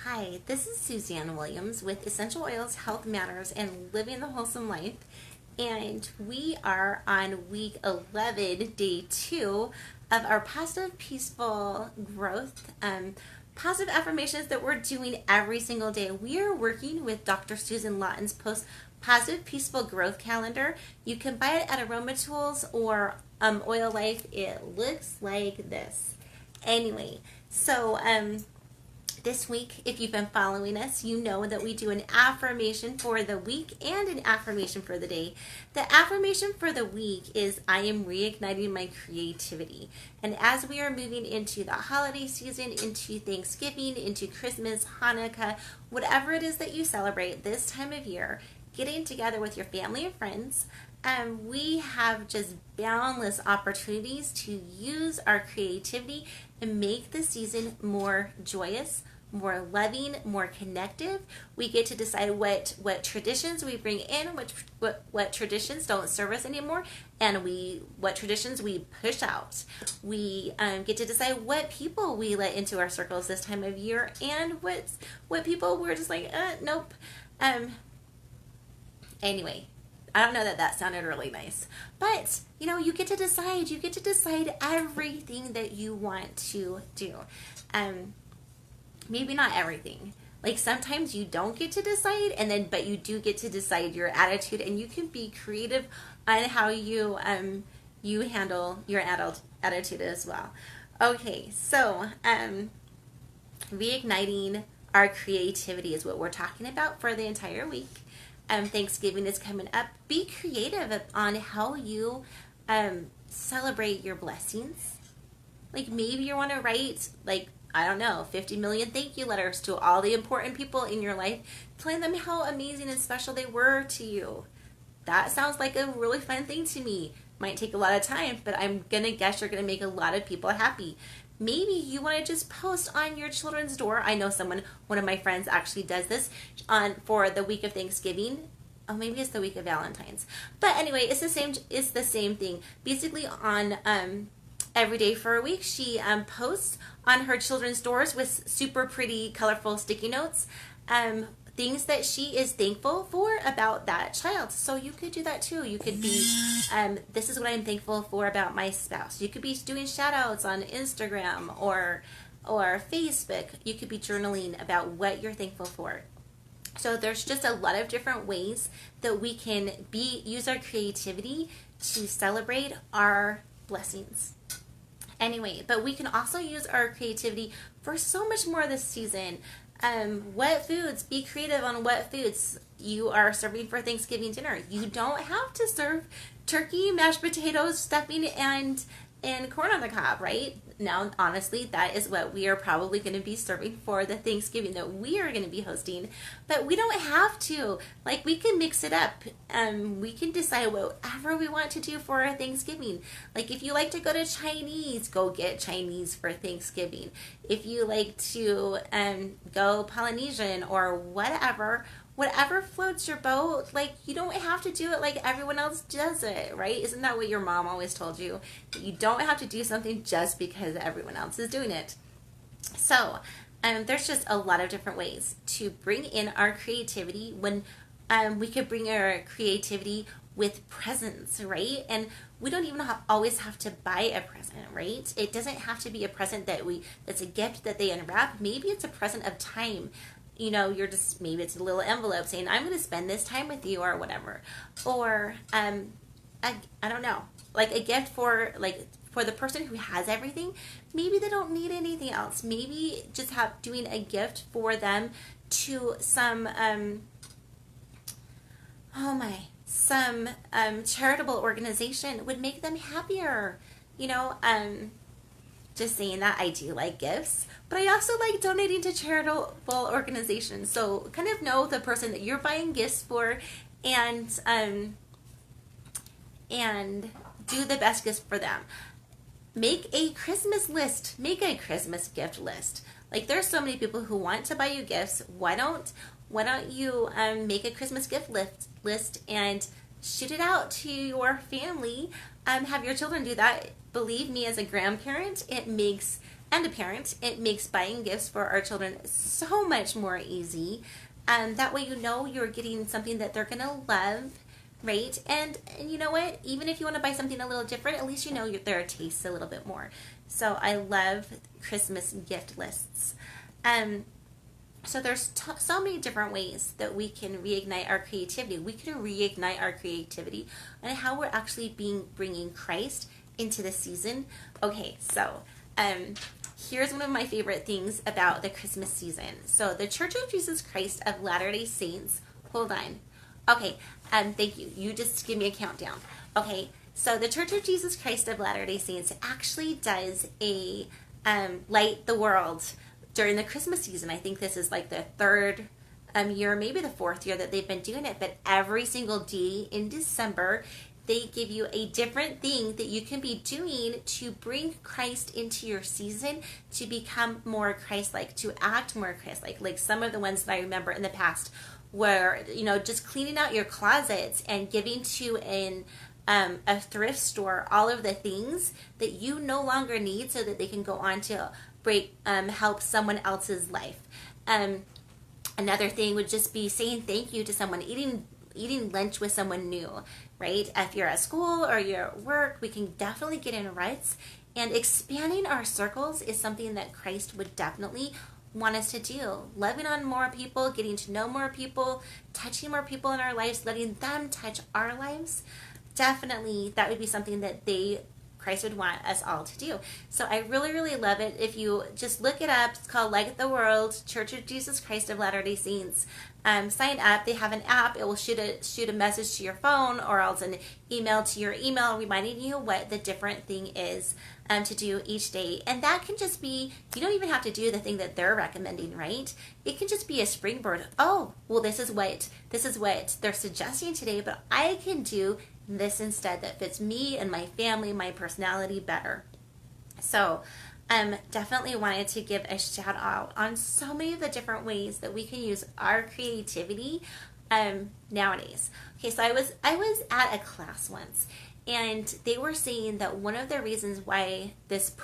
Hi, this is Suzanne Williams with Essential Oils, Health Matters, and Living the Wholesome Life. And we are on week 11, day 2 of our positive, peaceful growth, positive affirmations that we're doing every single day. We are working with Dr. Susan Lawton's Positive, Peaceful Growth Calendar. You can buy it at Aroma Tools or Oil Life. It looks like this. Anyway, so this week, if you've been following us, you know that we do an affirmation for the week and an affirmation for the day. The affirmation for the week is I am reigniting my creativity. And as we are moving into the holiday season, into Thanksgiving, into Christmas, Hanukkah, whatever it is that you celebrate this time of year, getting together with your family and friends, we have just boundless opportunities to use our creativity and make the season more joyous, more loving, more connective. We get to decide what traditions we bring in, what traditions don't serve us anymore, and what traditions we push out. We get to decide what people we let into our circles this time of year, and what people we're just like, nope. Anyway, I don't know that sounded really nice, but you get to decide. You get to decide everything that you want to do. Maybe not everything. Like sometimes you don't get to decide, but you do get to decide your attitude, and you can be creative on how you handle your adult attitude as well. Okay, so reigniting our creativity is what we're talking about for the entire week. Thanksgiving is coming up. Be creative on how you celebrate your blessings. Like maybe you want to write, I don't know, 50 million thank you letters to all the important people in your life, telling them how amazing and special they were to you. That sounds like a really fun thing to me. Might take a lot of time, but I'm going to guess you're going to make a lot of people happy. Maybe you want to just post on your children's door. I know one of my friends actually does this for the week of Thanksgiving. Oh, maybe it's the week of Valentine's. But anyway, it's the same thing. Basically on every day for a week, she posts on her children's doors with super pretty, colorful sticky notes, things that she is thankful for about that child. So you could do that too. You could be, this is what I'm thankful for about my spouse. You could be doing shout outs on Instagram or Facebook. You could be journaling about what you're thankful for. So there's just a lot of different ways that we can use our creativity to celebrate our blessings. Anyway, but we can also use our creativity for so much more this season. What foods? Be creative on what foods you are serving for Thanksgiving dinner. You don't have to serve turkey, mashed potatoes, stuffing, and corn on the cob, right? Now, honestly, that is what we are probably going to be serving for the Thanksgiving that we are going to be hosting. But we don't have to. We can mix it up. We can decide whatever we want to do for our Thanksgiving. If you like to go to Chinese, go get Chinese for Thanksgiving. If you like to go Polynesian or whatever floats your boat, you don't have to do it like everyone else does it, right? Isn't that what your mom always told you? That you don't have to do something just because everyone else is doing it. So there's just a lot of different ways to bring in our creativity when we could bring our creativity with presents, right? And we don't even always have to buy a present, right? It doesn't have to be a present that's a gift that they unwrap. Maybe it's a present of time. Maybe it's a little envelope saying, I'm going to spend this time with you or whatever. Or, I don't know, a gift for the person who has everything. Maybe they don't need anything else. Maybe just doing a gift for them to some charitable organization would make them happier. Just saying that, I do like gifts, but I also like donating to charitable organizations. So kind of know the person that you're buying gifts for, and do the best gifts for them. Make a Christmas list. Make a Christmas gift list. There's so many people who want to buy you gifts. Why don't you make a Christmas gift list and shoot it out to your family? Have your children do that. Believe me, as a grandparent, it makes and a parent, it makes buying gifts for our children so much more easy. That way, you know you're getting something that they're going to love, right? And you know what? Even if you want to buy something a little different, at least you know their tastes a little bit more. So I love Christmas gift lists. So there's so many different ways that we can reignite our creativity. We can reignite our creativity and how we're actually bringing Christ into the season. Okay, so here's one of my favorite things about the Christmas season. So the Church of Jesus Christ of Latter-day Saints, hold on. Okay, thank you. You just give me a countdown. Okay, so the Church of Jesus Christ of Latter-day Saints actually does a Light the World during the Christmas season. I think this is like the third year, maybe the fourth year that they've been doing it. But every single day in December, they give you a different thing that you can be doing to bring Christ into your season, to become more Christ-like, to act more Christ-like. Like some of the ones that I remember in the past were, just cleaning out your closets and giving to a thrift store all of the things that you no longer need so that they can go on to help someone else's life. Another thing would just be saying thank you to someone, eating lunch with someone new, right? If you're at school or you're at work, we can definitely get in ruts, and expanding our circles is something that Christ would definitely want us to do. Loving on more people, getting to know more people, touching more people in our lives, letting them touch our lives. Definitely that would be something that Christ would want us all to do. So I really, really love it. If you just look it up, it's called Light the World, Church of Jesus Christ of Latter-day Saints. Sign up. They have an app. It will shoot a message to your phone, or else an email to your email reminding you what the different thing is to do each day. And that can just be, you don't even have to do the thing that they're recommending, right? It can just be a springboard. Oh, well, this is what they're suggesting today, but I can do this instead that fits me and my family, my personality better. So definitely wanted to give a shout out on so many of the different ways that we can use our creativity nowadays. Okay, so I was at a class once, and they were saying that one of the reasons why this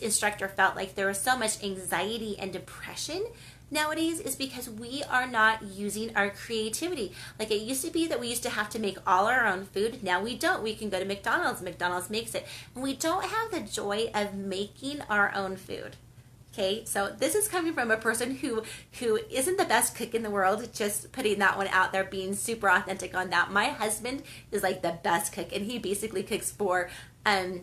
instructor felt like there was so much anxiety and depression nowadays is because we are not using our creativity. Like it used to be that we used to have to make all our own food. Now we don't. We can go to McDonald's. McDonald's makes it. And we don't have the joy of making our own food. Okay, so this is coming from a person who isn't the best cook in the world, just putting that one out there, being super authentic on that. My husband is like the best cook, and he basically cooks for the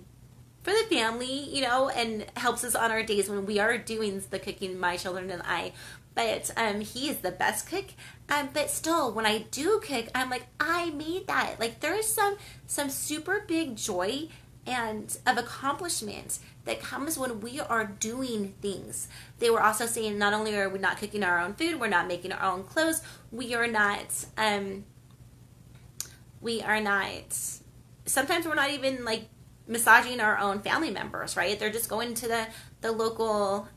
family, and helps us on our days when we are doing the cooking, my children and I. But he is the best cook. But still, when I do cook, I'm like, I made that. Like there is some super big joy and of accomplishment that comes when we are doing things. They were also saying not only are we not cooking our own food, we're not making our own clothes, we are not sometimes we're not even like massaging our own family members, right? They're just going to the local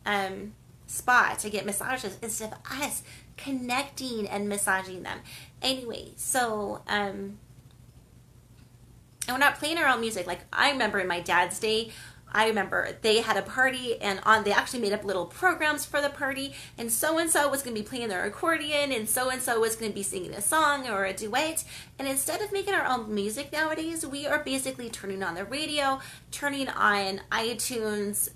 spa to get massages instead of us connecting and massaging them. Anyway, so and we're not playing our own music. Like I remember in my dad's day, I remember they had a party, and they actually made up little programs for the party, and so was going to be playing their accordion, and so was going to be singing a song or a duet. And instead of making our own music nowadays, we are basically turning on the radio, turning on iTunes,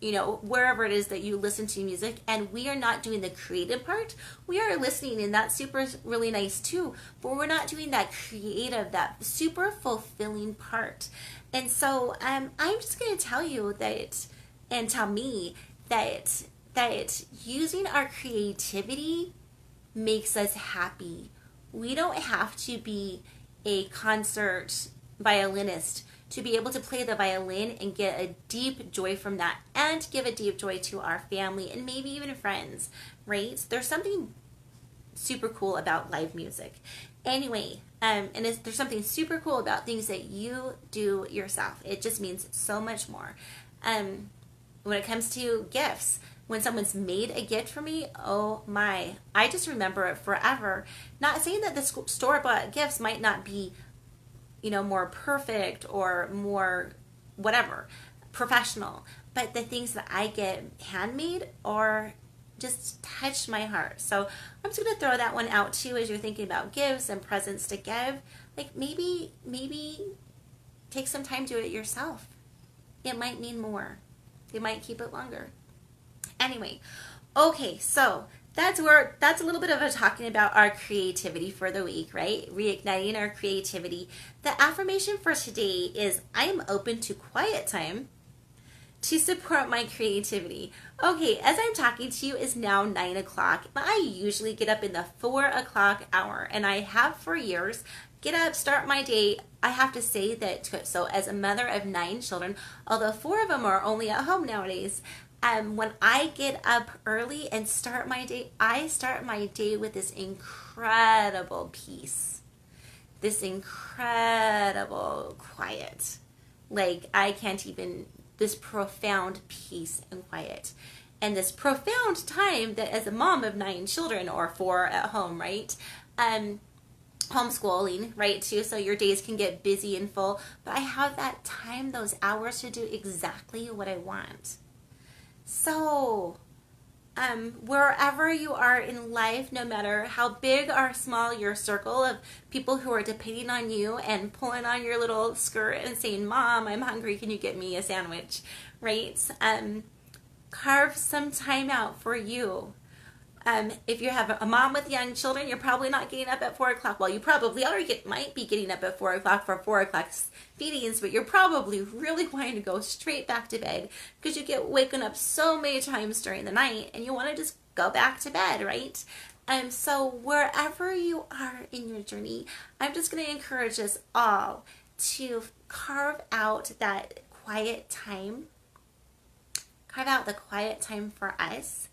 wherever it is that you listen to music, and we are not doing the creative part. We are listening, and that's super really nice too, but we're not doing that creative, that super fulfilling part. And so I'm just going to tell you that, and tell me that using our creativity makes us happy. We don't have to be a concert violinist to be able to play the violin and get a deep joy from that, and give a deep joy to our family and maybe even friends, right? There's something super cool about live music. Anyway, and there's something super cool about things that you do yourself. It just means so much more. When it comes to gifts, when someone's made a gift for me, oh my, I just remember it forever. Not saying that the store-bought gifts might not be, more perfect or more whatever, professional, but the things that I get handmade are just touch my heart. So I'm just going to throw that one out too as you're thinking about gifts and presents to give. Like maybe take some time to do it yourself. It might mean more. You might keep it longer. Anyway, okay, so that's a little bit of a talking about our creativity for the week, right? Reigniting our creativity. The affirmation for today is I am open to quiet time to support my creativity. Okay, as I'm talking to you, it's now 9 o'clock. I usually get up in the 4 o'clock hour, and I have for years. Get up, start my day. I have to say that, so as a mother of 9 children, although 4 of them are only at home nowadays, when I get up early and start my day, I start my day with this incredible peace, this incredible quiet. Like I can't even, this profound peace and quiet. And this profound time that as a mom of 9 children or 4 at home, right? Homeschooling, right, too, so your days can get busy and full, but I have that time, those hours to do exactly what I want. So, wherever you are in life, no matter how big or small your circle of people who are depending on you and pulling on your little skirt and saying, Mom, I'm hungry, can you get me a sandwich, right? Carve some time out for you. If you have a mom with young children, you're probably not getting up at 4 o'clock. Well, you probably might be getting up at 4 o'clock for 4 o'clock feedings, but you're probably really wanting to go straight back to bed because you get waken up so many times during the night and you want to just go back to bed, right? So wherever you are in your journey, I'm just going to encourage us all to carve out that quiet time. Carve out the quiet time for us,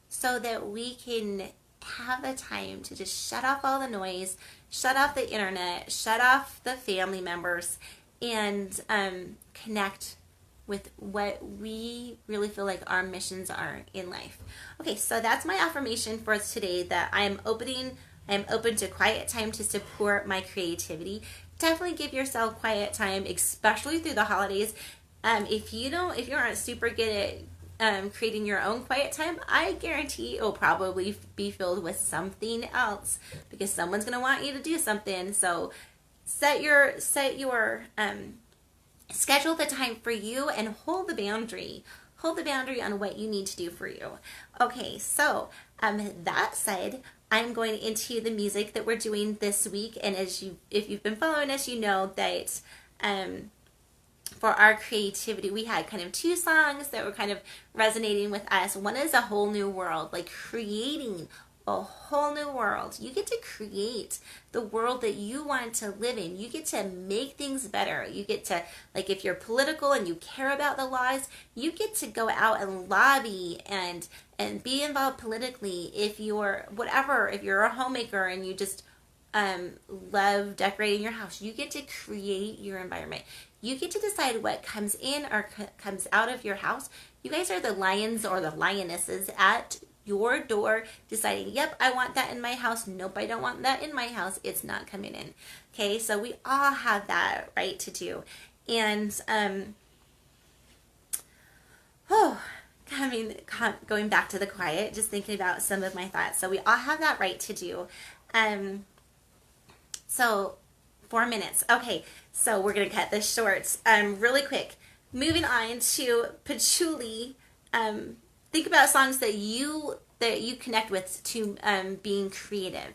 so that we can have the time to just shut off all the noise, shut off the internet, shut off the family members, and connect with what we really feel like our missions are in life. Okay, so that's my affirmation for today, that I'm open to quiet time to support my creativity. Definitely give yourself quiet time, especially through the holidays. If you aren't super good at creating your own quiet time, I guarantee it will probably be filled with something else because someone's going to want you to do something. So set your schedule the time for you and hold the boundary on what you need to do for you. Okay, so that said, I'm going into the music that we're doing this week, and if you've been following us, you know that for our creativity, we had kind of 2 songs that were kind of resonating with us. One is A Whole New World, like creating a whole new world. You get to create the world that you want to live in. You get to make things better. You get to, like if you're political and you care about the laws, you get to go out and lobby and be involved politically. If you're a homemaker and you just love decorating your house, you get to create your environment. You get to decide what comes in or comes out of your house. You guys are the lions or the lionesses at your door deciding, yep, I want that in my house. Nope, I don't want that in my house. It's not coming in. Okay, so we all have that right to do. And going back to the quiet, just thinking about some of my thoughts. So we all have that right to do. So 4 minutes. Okay, so we're going to cut this short really quick. Moving on to Patchouli. Think about songs that you connect with to being creative.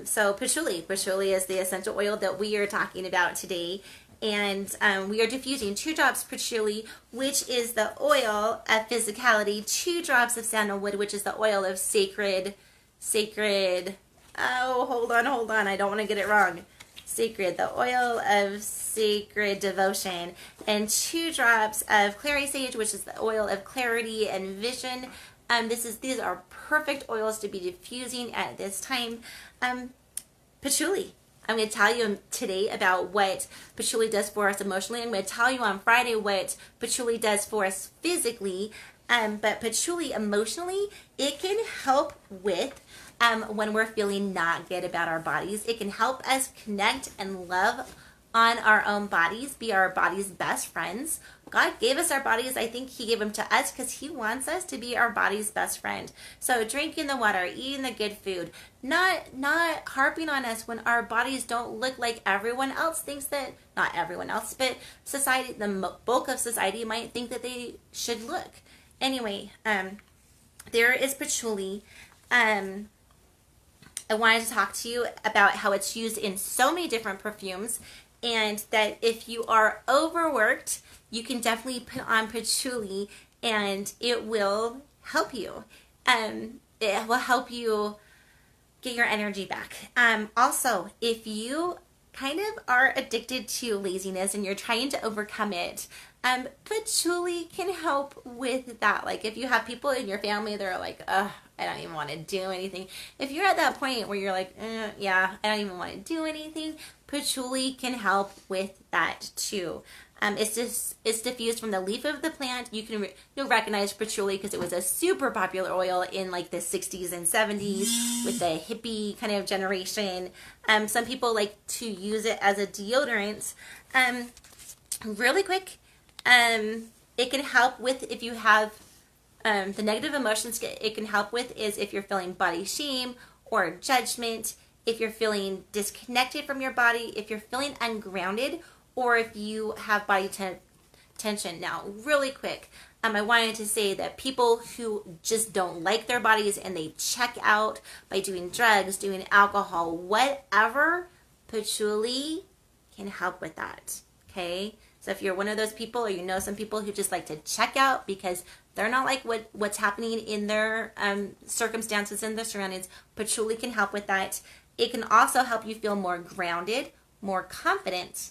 So Patchouli is the essential oil that we are talking about today. And we are diffusing 2 drops Patchouli, which is the oil of physicality, 2 drops of sandalwood, which is the oil of sacred, oh, hold on, I don't want to get it wrong. The oil of sacred devotion, and 2 drops of Clary Sage, which is the oil of clarity and vision. These are perfect oils to be diffusing at this time. Patchouli. I'm going to tell you today about what patchouli does for us emotionally. I'm going to tell you on Friday what patchouli does for us physically. But patchouli emotionally, it can help with when we're feeling not good about our bodies. It can help us connect and love on our own bodies, be our body's best friends. God gave us our bodies. I think he gave them to us because he wants us to be our body's best friend. So drinking the water, eating the good food, not harping on us when our bodies don't look like everyone else thinks that, not everyone else, but society, the bulk of society might think that they should look. Anyway, there is patchouli. I wanted to talk to you about how it's used in so many different perfumes, and that if you are overworked, you can definitely put on patchouli and it will help you. It will help you get your energy back. Also, if you kind of are addicted to laziness and you're trying to overcome it, patchouli can help with that. Like if you have people in your family that are like, ugh, I don't even want to do anything. If you're at that point where you're like, yeah, I don't even want to do anything, patchouli can help with that too. It's diffused from the leaf of the plant. You'll recognize patchouli because it was a super popular oil in like the 60s and 70s with the hippie kind of generation. Some people like to use it as a deodorant. Really quick, it can help with if you have the negative emotions it can help with is if you're feeling body shame or judgment, if you're feeling disconnected from your body, if you're feeling ungrounded, or if you have body tension. Now, really quick, I wanted to say that people who just don't like their bodies and they check out by doing drugs, doing alcohol, whatever, patchouli can help with that, okay? So if you're one of those people, or you know some people who just like to check out because they're not like what's happening in their circumstances and their surroundings, patchouli can help with that. It can also help you feel more grounded, more confident.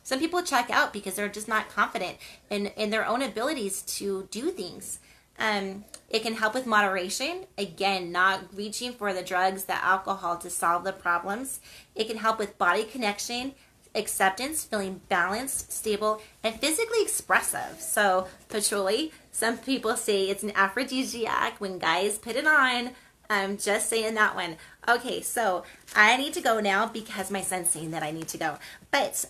Some people check out because they're just not confident in their own abilities to do things. It can help with moderation. Again, not reaching for the drugs, the alcohol to solve the problems. It can help with body connection, acceptance, feeling balanced, stable, and physically expressive. So patchouli, some people say it's an aphrodisiac when guys put it on. I'm just saying that one. Okay, so I need to go now because my son's saying that I need to go. But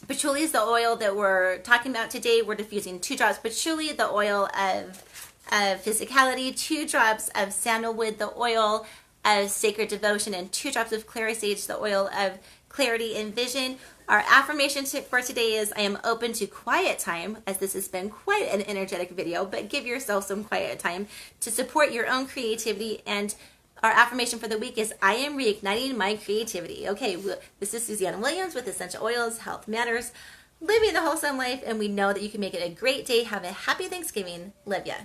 patchouli is the oil that we're talking about today. We're diffusing 2 drops patchouli, the oil of physicality, 2 drops of sandalwood, the oil of sacred devotion, and 2 drops of Clary Sage, the oil of clarity and vision. Our affirmation tip for today is I am open to quiet time, as this has been quite an energetic video, but give yourself some quiet time to support your own creativity. And our affirmation for the week is I am reigniting my creativity. Okay, this is Suzanne Williams with Essential Oils, Health Matters, living the wholesome life, and we know that you can make it a great day. Have a happy Thanksgiving. Love ya.